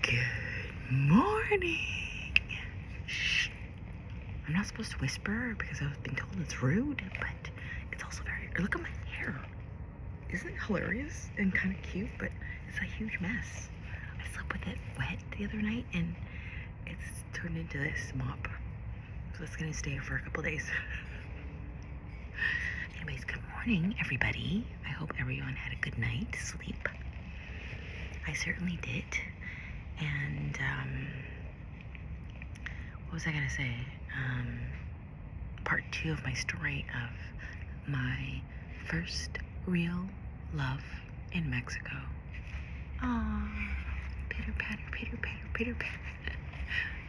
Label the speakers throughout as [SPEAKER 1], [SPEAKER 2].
[SPEAKER 1] Good morning. Shh. I'm not supposed to whisper because I've been told it's rude, but it's also very. Look at my hair. Isn't it hilarious and kind of cute? But it's a huge mess. I slept with it wet the other night, and it's turned into this mop. So it's gonna stay for a couple days. Anyways, good morning, everybody. I hope everyone had a good night's sleep. I certainly did. And what was I gonna say? Part 2 of my story of my first real love in Mexico. Aww, pitter patter, pitter patter, pitter patter.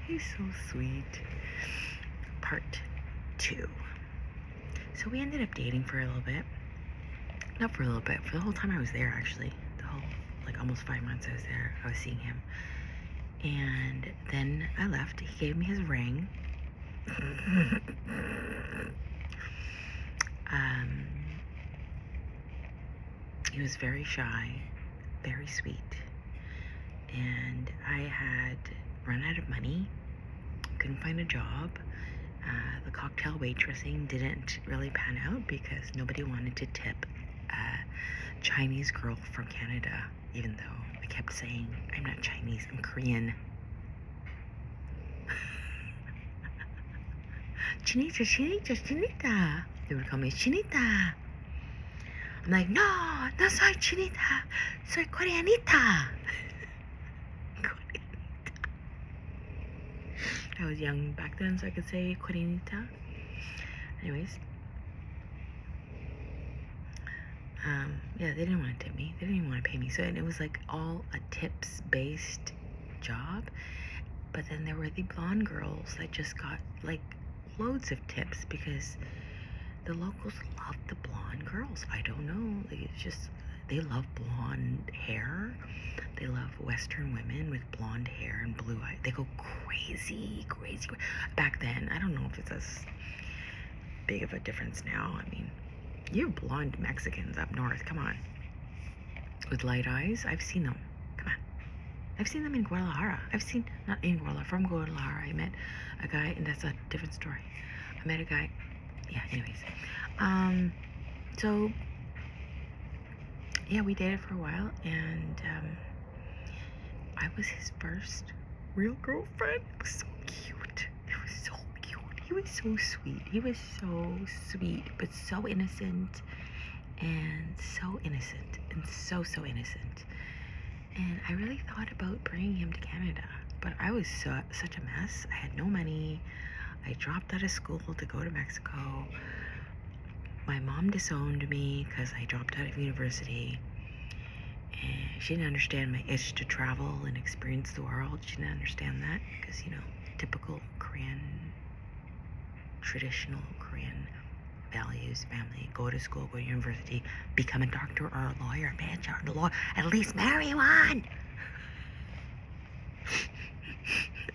[SPEAKER 1] He's so sweet. Part 2. So we ended up dating for a little bit. Not for a little bit, for the whole time I was there, actually. The whole, almost 5 months I was there, I was seeing him. And then I left. He gave me his ring. He was very shy, very sweet. And I had run out of money, couldn't find a job. The cocktail waitressing didn't really pan out because nobody wanted to tip a Chinese girl from Canada, even though I kept saying, I'm not Chinese, I'm Korean. Chinita, Chinita, Chinita. They would call me Chinita. I'm like, no soy Chinita, soy Koreanita. I was young back then, so I could say Koreanita. Anyways. Yeah, they didn't want to tip me. They didn't even want to pay me. So it was all a tips-based job. But then there were the blonde girls that just got loads of tips because the locals love the blonde girls. I don't know. It's just, they love blonde hair. They love Western women with blonde hair and blue eyes. They go crazy. Back then, I don't know if it's as big of a difference now. I mean, you have blonde Mexicans up north. Come on. With light eyes. I've seen them. Come on. I've seen them in Guadalajara. Not in Guadalajara, from Guadalajara. I met a guy, and that's a different story. I met a guy. Yeah, anyways. So, yeah, we dated for a while, and I was his first real girlfriend. It was so cute. He was so sweet. He was so sweet, but so innocent, and so innocent, and so innocent. And I really thought about bringing him to Canada, but I was such a mess. I had no money. I dropped out of school to go to Mexico. My mom disowned me because I dropped out of university. And she didn't understand my itch to travel and experience the world. She didn't understand that because, typical Korean, traditional Korean values, family, go to school, go to university, become a doctor or a lawyer, at least marry one.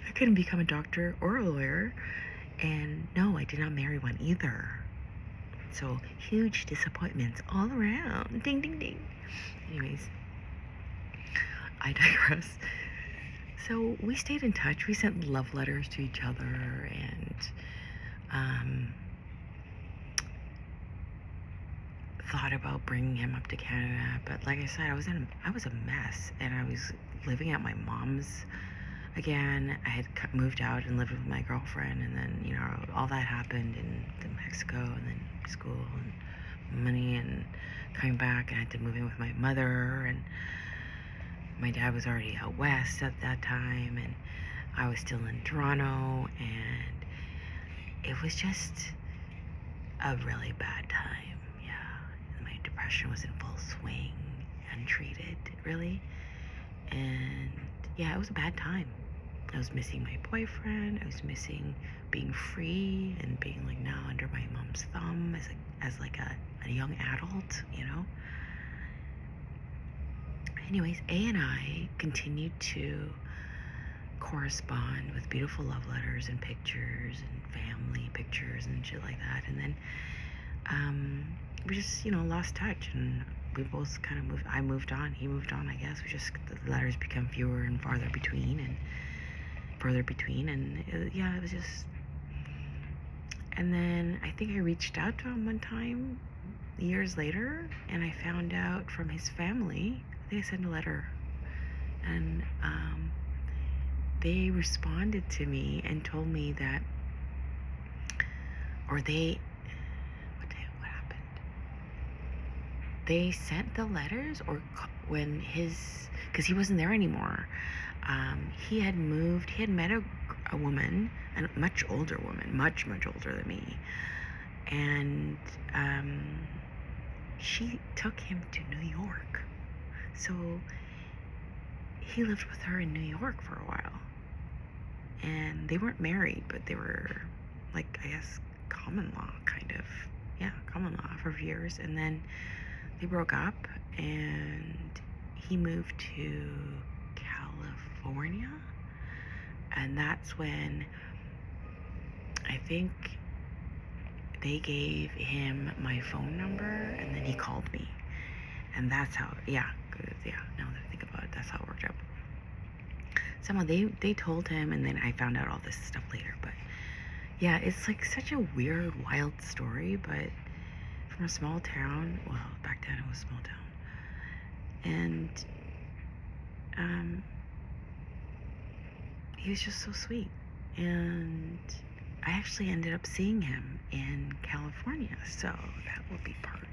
[SPEAKER 1] I couldn't become a doctor or a lawyer, and no, I did not marry one either. So huge disappointments all around. Ding, ding, ding. Anyways, I digress. So we stayed in touch. We sent love letters to each other, and thought about bringing him up to Canada. But like I said, I was a mess, and I was living at my mom's again. I had moved out and lived with my girlfriend, and then all that happened in Mexico, and then school and money, and coming back, and I had to move in with my mother, and my dad was already out west at that time, and I was still in Toronto, and it was just a really bad time. Yeah, my depression was in full swing, untreated, really, and yeah, it was a bad time. I was missing my boyfriend. I was missing being free and being now under my mom's thumb as a young adult, Anyways, A and I continued to correspond with beautiful love letters and pictures and family pictures and shit like that. And then we just, lost touch, and we both kind of moved. I moved on. He moved on. I guess we just the letters become fewer and farther between, and further between, and yeah, it was just. And then I think I reached out to him one time, years later, and I found out from his family. I think I sent a letter, and they responded to me and told me that, or they, what happened? They sent the letters, or when because he wasn't there anymore. He had moved. He had met a woman, a much older woman, much older than me, and she took him to New York. So he lived with her in New York for a while, and they weren't married, but they were, like, I guess, common law, kind of. Yeah, common law for years. And then they broke up, and he moved to California. And that's when I think they gave him my phone number, and then he called me. And that's how, yeah, now that I think about it, that's how it worked out. Somehow they told him, and then I found out all this stuff later. But yeah, it's like such a weird, wild story, but from a small town. Well, back then it was a small town. And he was just so sweet. And I actually ended up seeing him in California, so that will be part